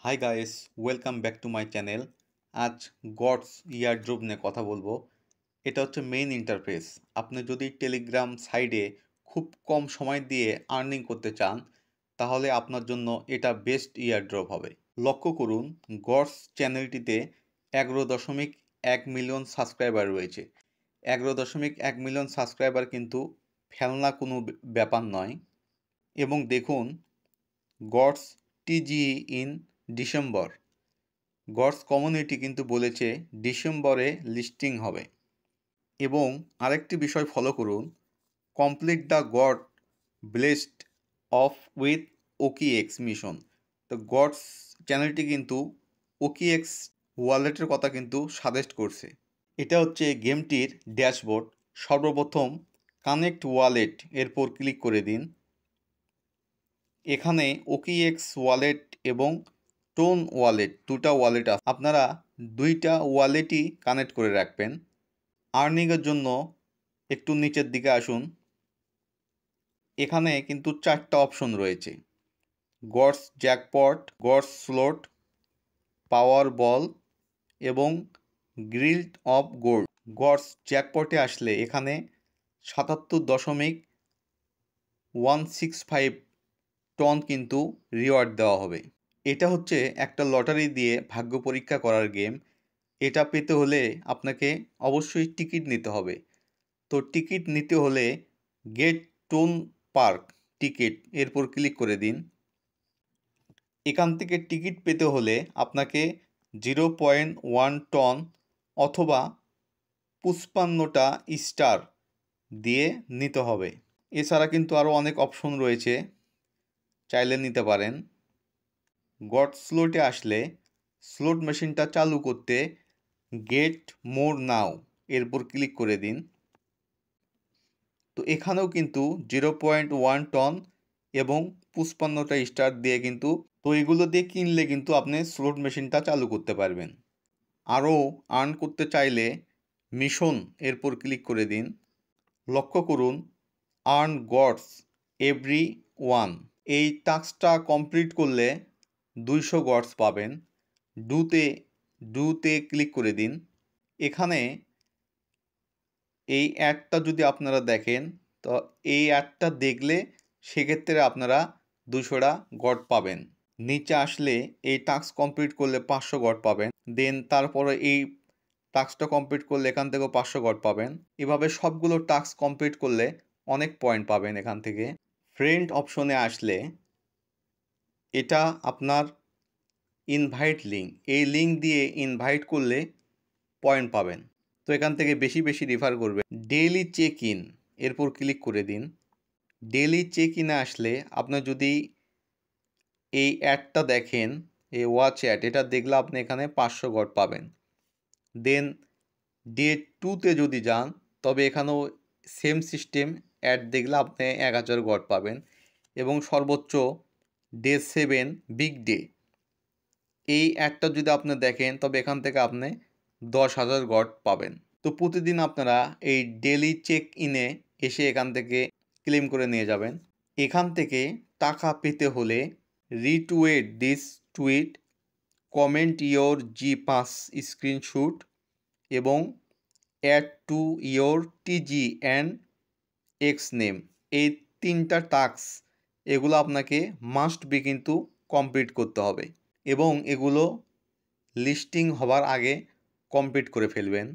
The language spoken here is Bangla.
Hi guys, welcome back to my channel. আজ গডস ইয়ারড্রপ নিয়ে কথা বলবো। এটা হচ্ছে মেইন ইন্টারফেস। আপনি যদি টেলিগ্রাম সাইডে খুব কম সময় দিয়ে আর্নিং করতে চান, তাহলে আপনার জন্য এটা বেস্ট ইয়ারড্রপ হবে। লক্ষ্য করুন, গডস চ্যানেলটিতে 11.1 মিলিয়ন সাবস্ক্রাইবার রয়েছে। 11.1 মিলিয়ন সাবস্ক্রাইবার কিন্তু ফেলনা কোনো ব্যাপার নয়। এবং দেখুন, গডস টিজিই ইন ডিসেম্বর, গডস কমিউনিটি কিন্তু বলেছে ডিসেম্বরে লিস্টিং হবে। এবং আরেকটি বিষয় ফলো করুন, complete the god blessed off with OKX mission. তো গডস চ্যানেলটি কিন্তু ওকিএক্স ওয়ালেটের কথা কিন্তু সাজেস্ট করছে। এটা হচ্ছে গেমটির ড্যাশবোর্ড। সর্বপ্রথম কানেক্ট ওয়ালেট এরপর ক্লিক করে দিন। এখানে ওকিএক্স ওয়ালেট এবং টোন ওয়ালেট, দুটা ওয়ালেট আছে। আপনারা দুইটা ওয়ালেটই কানেক্ট করে রাখবেন। আর্নিংয়ের জন্য একটু নিচের দিকে আসুন। এখানে কিন্তু 4টা অপশন রয়েছে: গডস জ্যাকপট, গডস স্লট, পাওয়ার বল এবং গ্রিল্ড অফ গোল্ড। গডস জ্যাকপটে আসলে এখানে 77.165 টন কিন্তু রিওয়ার্ড দেওয়া হবে। এটা হচ্ছে একটা লটারি দিয়ে ভাগ্য পরীক্ষা করার গেম। এটা পেতে হলে আপনাকে অবশ্যই টিকিট নিতে হবে। তো টিকিট নিতে হলে গেট টোন পার্ক টিকিট এরপর ক্লিক করে দিন। এখান থেকে টিকিট পেতে হলে আপনাকে 0.1 টন অথবা 55টা স্টার দিয়ে নিতে হবে। এছাড়া কিন্তু আরও অনেক অপশন রয়েছে, চাইলে নিতে পারেন। গড স্লটে আসলে স্লট মেশিনটা চালু করতে গেট মোর নাও এরপর ক্লিক করে দিন। তো এখানেও কিন্তু 0.1 টন এবং 55টা স্টার দিয়ে কিন্তু, তো এগুলো দিয়ে কিনলে কিন্তু আপনি স্লট মেশিনটা চালু করতে পারবেন। আরও আর্ন করতে চাইলে মিশন এরপর ক্লিক করে দিন। লক্ষ্য করুন, আর্ন গডস এভরি ওয়ান, এই টাস্কটা কমপ্লিট করলে 200 গডস পাবেন। ডুতে ক্লিক করে দিন। এখানে এই অ্যাডটা যদি আপনারা দেখেন, তো এই অ্যাডটা দেখলে সেক্ষেত্রে আপনারা 200টা গড পাবেন। নিচে আসলে এই টাস্ক কমপ্লিট করলে 500 গড পাবেন। দেন তারপরে এই টাস্কটা কমপ্লিট করলে এখান থেকেও 500 গড পাবেন। এভাবে সবগুলো টাস্ক কমপ্লিট করলে অনেক পয়েন্ট পাবেন এখান থেকে। ফ্রেন্ড অপশনে আসলে এটা আপনার ইনভাইট লিঙ্ক, এই লিঙ্ক দিয়ে ইনভাইট করলে পয়েন্ট পাবেন। তো এখান থেকে বেশি বেশি রেফার করবে। ডেইলি চেক ইন এরপর ক্লিক করে দিন। ডেইলি চেক ইনে আসলে আপনার যদি এই অ্যাডটা দেখেন, এই ওয়াচ অ্যাড, এটা দেখলে আপনি এখানে 500 গড পাবেন। দেন ডে 2তে যদি যান, তবে এখানেও সেম সিস্টেম, অ্যাড দেখলে আপনি 1000 গড পাবেন। এবং সর্বোচ্চ ডে 7 বিগ ডে, এই অ্যাডটা যদি আপনি দেখেন, তবে এখান থেকে আপনি 10,000 গড পাবেন। তো প্রতিদিন আপনারা এই ডেলি চেক ইনে এসে এখান থেকে ক্লেম করে নিয়ে যাবেন। এখান থেকে টাকা পেতে হলে retweet this tweet, comment your G5 screenshot এবং add to your TG and X name, এই 3টা টাস্ক এগুলো আপনাকে মাস্ট বি কিন্তু কমপ্লিট করতে হবে এবং এগুলো লিস্টিং হবার আগে কমপ্লিট করে ফেলবেন।